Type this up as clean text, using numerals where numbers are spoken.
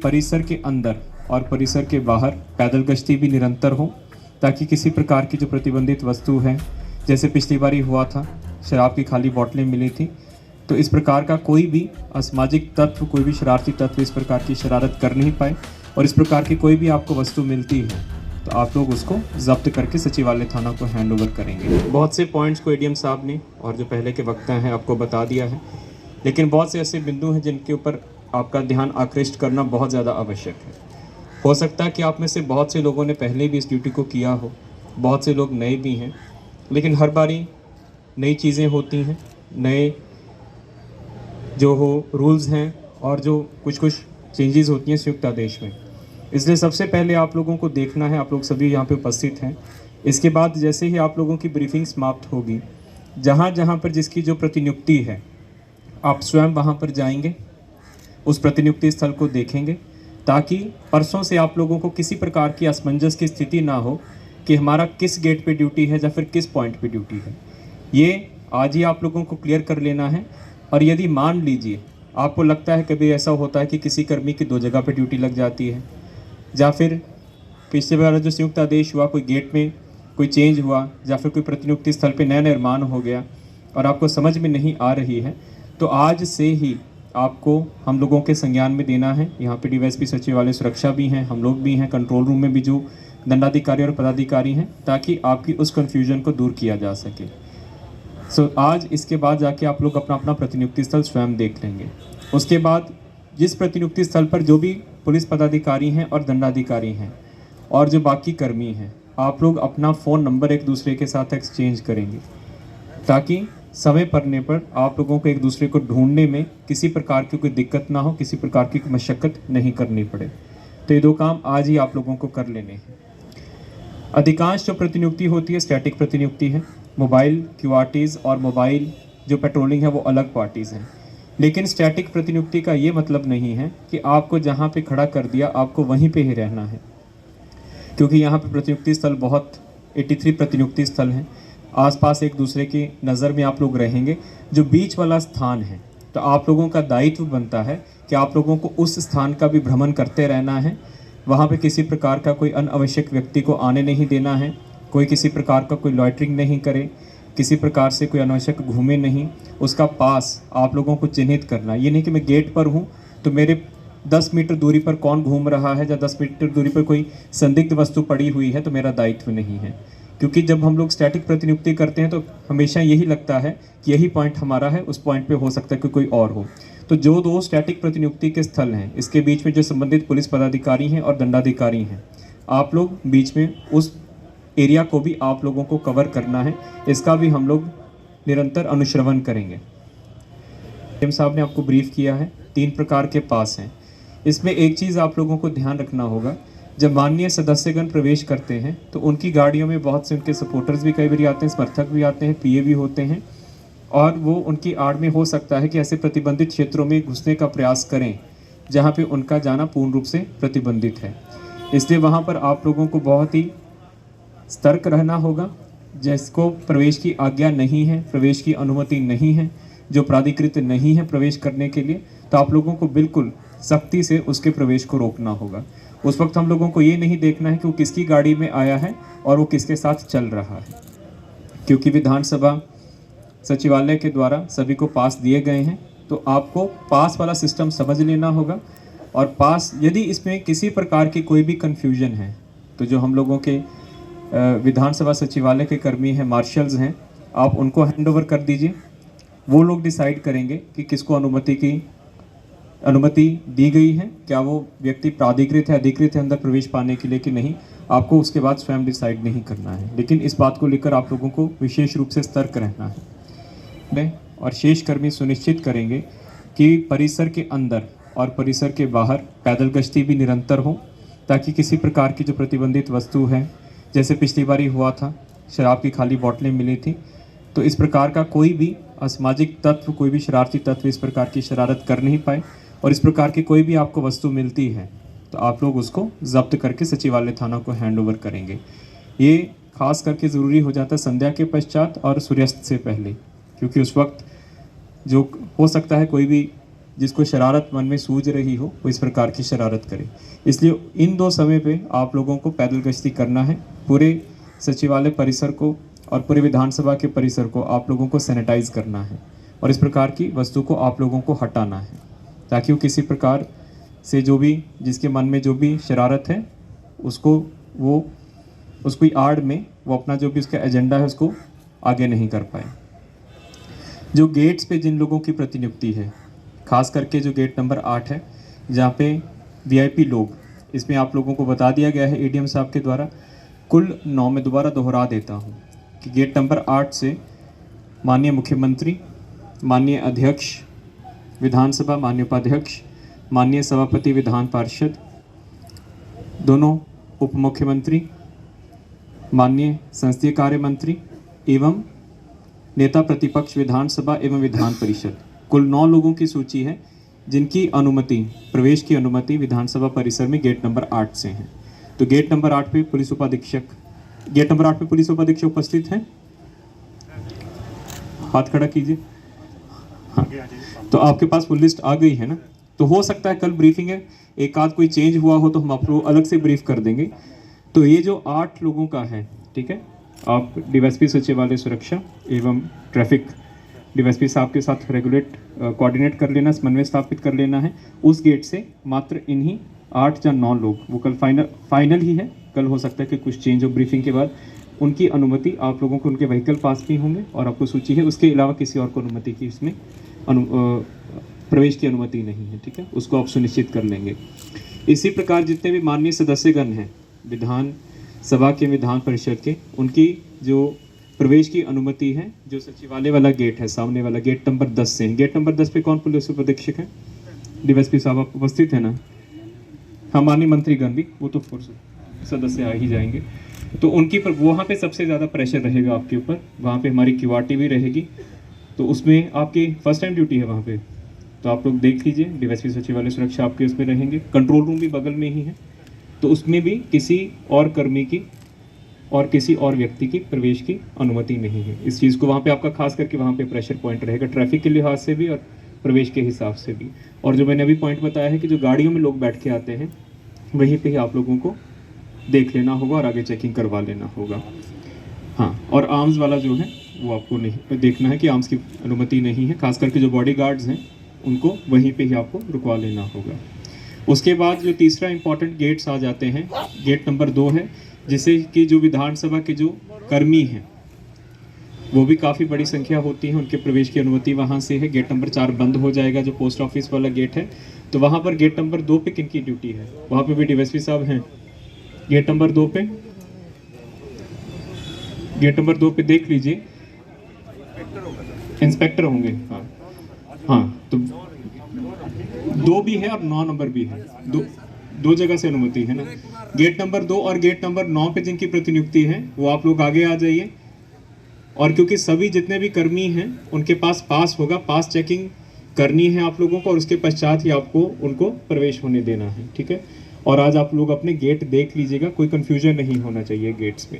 परिसर के अंदर और परिसर के बाहर पैदल गश्ती भी निरंतर हो, ताकि किसी प्रकार की जो प्रतिबंधित वस्तु है, जैसे पिछली बारी हुआ था शराब की खाली बोतलें मिली थी, तो इस प्रकार का कोई भी असामाजिक तत्व, कोई भी शरारती तत्व इस प्रकार की शरारत कर नहीं पाए। और इस प्रकार की कोई भी आपको वस्तु मिलती है तो आप लोग उसको जब्त करके सचिवालय थाना को हैंड ओवर करेंगे। बहुत से पॉइंट्स को एडीएम साहब ने और जो पहले के वक्ता हैं आपको बता दिया है, लेकिन बहुत से ऐसे बिंदु हैं जिनके ऊपर आपका ध्यान आकृष्ट करना बहुत ज़्यादा आवश्यक है। हो सकता है कि आप में से बहुत से लोगों ने पहले भी इस ड्यूटी को किया हो, बहुत से लोग नए भी हैं, लेकिन हर बारी नई चीज़ें होती हैं, नए जो हो रूल्स हैं और जो कुछ चेंजेस होती हैं संयुक्त आदेश में। इसलिए सबसे पहले आप लोगों को देखना है, आप लोग सभी यहाँ पे उपस्थित हैं। इसके बाद जैसे ही आप लोगों की ब्रीफिंग समाप्त होगी, जहाँ जहाँ पर जिसकी जो प्रतिनियुक्ति है, आप स्वयं वहाँ पर जाएंगे, उस प्रतिनियुक्ति स्थल को देखेंगे, ताकि परसों से आप लोगों को किसी प्रकार की असमंजस की स्थिति ना हो कि हमारा किस गेट पे ड्यूटी है या फिर किस पॉइंट पे ड्यूटी है। ये आज ही आप लोगों को क्लियर कर लेना है। और यदि मान लीजिए आपको लगता है कभी ऐसा होता है कि किसी कर्मी की 2 जगह पे ड्यूटी लग जाती है, या फिर पिछले बार जो संयुक्त आदेश हुआ कोई गेट में कोई चेंज हुआ, या फिर कोई प्रतिनियुक्ति स्थल पे नया निर्माण हो गया और आपको समझ में नहीं आ रही है, तो आज से ही आपको हम लोगों के संज्ञान में देना है। यहाँ पे डीवाईएसपी सचिवालय सुरक्षा भी हैं, हम लोग भी हैं, कंट्रोल रूम में भी जो दंडाधिकारी और पदाधिकारी हैं, ताकि आपकी उस कन्फ्यूजन को दूर किया जा सके। आज इसके बाद जाके आप लोग अपना अपना प्रतिनियुक्ति स्थल स्वयं देख लेंगे। उसके बाद जिस प्रतिनियुक्ति स्थल पर जो भी पुलिस पदाधिकारी हैं और दंडाधिकारी हैं और जो बाकी कर्मी हैं, आप लोग अपना फ़ोन नंबर एक दूसरे के साथ एक्सचेंज करेंगे, ताकि समय पड़ने पर आप लोगों को एक दूसरे को ढूंढने में किसी प्रकार की कोई दिक्कत ना हो, किसी प्रकार की मशक्क़त नहीं करनी पड़े। तो ये 2 काम आज ही आप लोगों को कर लेने हैं। अधिकांश जो प्रतिनियुक्ति होती है स्टैटिक प्रतिनियुक्ति है। मोबाइल क्यूआरटीज़ और मोबाइल जो पेट्रोलिंग है वो अलग पार्टीज़ हैं, लेकिन स्टैटिक प्रतिनियुक्ति का ये मतलब नहीं है कि आपको जहाँ पे खड़ा कर दिया आपको वहीं पे ही रहना है, क्योंकि यहाँ पे प्रतिनियुक्ति स्थल बहुत 83 प्रतिनियुक्ति स्थल हैं। आसपास एक दूसरे की नज़र में आप लोग रहेंगे। जो बीच वाला स्थान है, तो आप लोगों का दायित्व बनता है कि आप लोगों को उस स्थान का भी भ्रमण करते रहना है। वहाँ पे किसी प्रकार का कोई अनावश्यक व्यक्ति को आने नहीं देना है, कोई किसी प्रकार का कोई लॉइटरिंग नहीं करे, किसी प्रकार से कोई अनावश्यक घूमे नहीं। उसका पास आप लोगों को चिन्हित करना। ये नहीं कि मैं गेट पर हूँ तो मेरे 10 मीटर दूरी पर कौन घूम रहा है या 10 मीटर दूरी पर कोई संदिग्ध वस्तु पड़ी हुई है तो मेरा दायित्व नहीं है। क्योंकि जब हम लोग स्टैटिक प्रतिनियुक्ति करते हैं तो हमेशा यही लगता है कि यही पॉइंट हमारा है, उस पॉइंट पे हो सकता है कि कोई और हो। तो जो 2 स्टैटिक प्रतिनियुक्ति के स्थल हैं, इसके बीच में जो संबंधित पुलिस पदाधिकारी हैं और दंडाधिकारी हैं, आप लोग बीच में उस एरिया को भी आप लोगों को कवर करना है। इसका भी हम लोग निरंतर अनुश्रवण करेंगे। एम साहब ने आपको ब्रीफ किया है, 3 प्रकार के पास हैं। इसमें एक चीज़ आप लोगों को ध्यान रखना होगा, जब माननीय सदस्यगण प्रवेश करते हैं तो उनकी गाड़ियों में बहुत से उनके सपोर्टर्स भी कई बार आते हैं, समर्थक भी आते हैं, पीए भी होते हैं, और वो उनकी आड़ में हो सकता है कि ऐसे प्रतिबंधित क्षेत्रों में घुसने का प्रयास करें जहाँ पे उनका जाना पूर्ण रूप से प्रतिबंधित है। इसलिए वहाँ पर आप लोगों को बहुत ही सतर्क रहना होगा। जिसको प्रवेश की आज्ञा नहीं है, प्रवेश की अनुमति नहीं है, जो प्राधिकृत नहीं है प्रवेश करने के लिए, तो आप लोगों को बिल्कुल सख्ती से उसके प्रवेश को रोकना होगा। उस वक्त हम लोगों को ये नहीं देखना है कि वो किसकी गाड़ी में आया है और वो किसके साथ चल रहा है, क्योंकि विधानसभा सचिवालय के द्वारा सभी को पास दिए गए हैं। तो आपको पास वाला सिस्टम समझ लेना होगा। और पास यदि इसमें किसी प्रकार की कोई भी कन्फ्यूजन है तो जो हम लोगों के विधानसभा सचिवालय के कर्मी हैं, मार्शल्स हैं, आप उनको हैंड ओवर कर दीजिए। वो लोग डिसाइड करेंगे कि किसको अनुमति दी गई है, क्या वो व्यक्ति प्राधिकृत है, अधिकृत है अंदर प्रवेश पाने के लिए कि नहीं। आपको उसके बाद स्वयं डिसाइड नहीं करना है, लेकिन इस बात को लेकर आप लोगों को विशेष रूप से सतर्क रहना है। और शेष कर्मी सुनिश्चित करेंगे कि परिसर के अंदर और परिसर के बाहर पैदल गश्ती भी निरंतर हो, ताकि किसी प्रकार की जो प्रतिबंधित वस्तु है, जैसे पिछली बारी हुआ था शराब की खाली बोतलें मिली थी, तो इस प्रकार का कोई भी असामाजिक तत्व, कोई भी शरारती तत्व इस प्रकार की शरारत कर नहीं पाए। और इस प्रकार की कोई भी आपको वस्तु मिलती है तो आप लोग उसको जब्त करके सचिवालय थाना को हैंड ओवर करेंगे। ये खास करके ज़रूरी हो जाता है संध्या के पश्चात और सूर्यास्त से पहले, क्योंकि उस वक्त जो हो सकता है कोई भी जिसको शरारत मन में सूझ रही हो वो इस प्रकार की शरारत करे। इसलिए इन 2 समय पे आप लोगों को पैदल गश्ती करना है। पूरे सचिवालय परिसर को और पूरे विधानसभा के परिसर को आप लोगों को सैनिटाइज करना है और इस प्रकार की वस्तु को आप लोगों को हटाना है, ताकि वो किसी प्रकार से जो भी जिसके मन में जो भी शरारत है उसको आड़ में वो अपना जो भी उसका एजेंडा है उसको आगे नहीं कर पाए। जो गेट्स पे जिन लोगों की प्रतिनियुक्ति है, खास करके जो गेट नंबर 8 है जहाँ पे वीआईपी लोग, इसमें आप लोगों को बता दिया गया है एडीएम साहब के द्वारा कुल 9, में दोबारा दोहरा देता हूँ कि गेट नंबर 8 से माननीय मुख्यमंत्री, माननीय अध्यक्ष विधानसभा, माननीय उपाध्यक्ष, माननीय सभापति विधान पार्षद, दोनों उप मुख्यमंत्री, माननीय संसदीय कार्य मंत्री एवं नेता प्रतिपक्ष विधानसभा एवं विधान परिषद, कुल 9 लोगों की सूची है जिनकी अनुमति, प्रवेश की अनुमति विधानसभा परिसर में गेट नंबर 8 से है। तो गेट नंबर 8 पे पुलिस उपाधीक्षक उपस्थित हैं? हाथ खड़ा कीजिए। हाँ, तो आपके पास फुल लिस्ट आ गई है ना? तो हो सकता है कल ब्रीफिंग है, एक आध कोई चेंज हुआ हो तो हम आपको अलग से ब्रीफ कर देंगे। तो ये जो 8 लोगों का है, ठीक है, आप डीवाईएसपी सचिवालय सुरक्षा एवं ट्रैफिक डीवाईएसपी साहब के साथ कोऑर्डिनेट कर लेना, समन्वय स्थापित कर लेना है। उस गेट से मात्र इन्हीं 8 या 9 लोग, वो कल फाइनल ही है, कल हो सकता है कि कुछ चेंज हो ब्रीफिंग के बाद, उनकी अनुमति आप लोगों को, उनके व्हीकल पास भी होंगे और आपको सूची है, उसके अलावा किसी और को अनुमति की इसमें प्रवेश की अनुमति नहीं है, ठीक है, उसको आप सुनिश्चित कर लेंगे। इसी प्रकार जितने भी माननीय सदस्यगण हैं विधान सभा के, विधान परिषद के, उनकी जो प्रवेश की अनुमति है, जो सचिवालय वाला गेट है, सामने वाला गेट नंबर 10 से है। गेट नंबर 10 पे कौन पुलिस उपाधीक्षक है? डीवाईएसपी साहब आप उपस्थित है ना? हाँ, माननीय मंत्रीगण भी, वो तो फोर्स सदस्य आ ही जाएंगे। तो उनकी पर वहाँ पे सबसे ज़्यादा प्रेशर रहेगा आपके ऊपर, वहाँ पे हमारी क्यूआरटी भी रहेगी, तो उसमें आपकी फर्स्ट टाइम ड्यूटी है वहाँ पे, तो आप लोग देख लीजिए। डीवाईएसपी सचिवालय सुरक्षा आपके उसमें रहेंगे, कंट्रोल रूम भी बगल में ही है, तो उसमें भी किसी और कर्मी की और किसी और व्यक्ति की प्रवेश की अनुमति नहीं है। इस चीज़ को वहाँ पे आपका खास करके वहाँ पे प्रेशर पॉइंट रहेगा, ट्रैफिक के लिहाज से भी और प्रवेश के हिसाब से भी। और जो मैंने अभी पॉइंट बताया है कि जो गाड़ियों में लोग बैठ के आते हैं वहीं पे ही आप लोगों को देख लेना होगा और आगे चेकिंग करवा लेना होगा। हाँ, और आर्म्स वाला जो है वो आपको नहीं देखना है कि आर्म्स की अनुमति नहीं है, खास करके जो बॉडी गार्ड्स हैं उनको वहीं पे ही आपको रुकवा लेना होगा। उसके बाद जो तीसरा इंपॉर्टेंट गेट्स आ जाते हैं, गेट नंबर 2 है, जिसे कि जो विधानसभा के जो कर्मी हैं वो भी काफ़ी बड़ी संख्या होती है, उनके प्रवेश की अनुमति वहाँ से है। गेट नंबर 4 बंद हो जाएगा, जो पोस्ट ऑफिस वाला गेट है, तो वहाँ पर गेट नंबर 2 पे किन की ड्यूटी है? वहाँ पे भी डीवाईएसपी साहब हैं। गेट नंबर 2 पे, गेट नंबर 2 पे देख लीजिए, इंस्पेक्टर होंगे। हाँ हाँ, तो 2 भी है और 9 नंबर भी है, दो जगह से अनुमति है ना। गेट नंबर 2 और गेट नंबर 9 पे जिनकी प्रतिनियुक्ति है वो आप लोग आगे आ जाइए, और क्योंकि सभी जितने भी कर्मी हैं उनके पास पास होगा, पास चेकिंग करनी है आप लोगों को और उसके पश्चात ही आपको उनको प्रवेश होने देना है, ठीक है। और आज आप लोग अपने गेट देख लीजिएगा, कोई कंफ्यूजन नहीं होना चाहिए गेट्स में।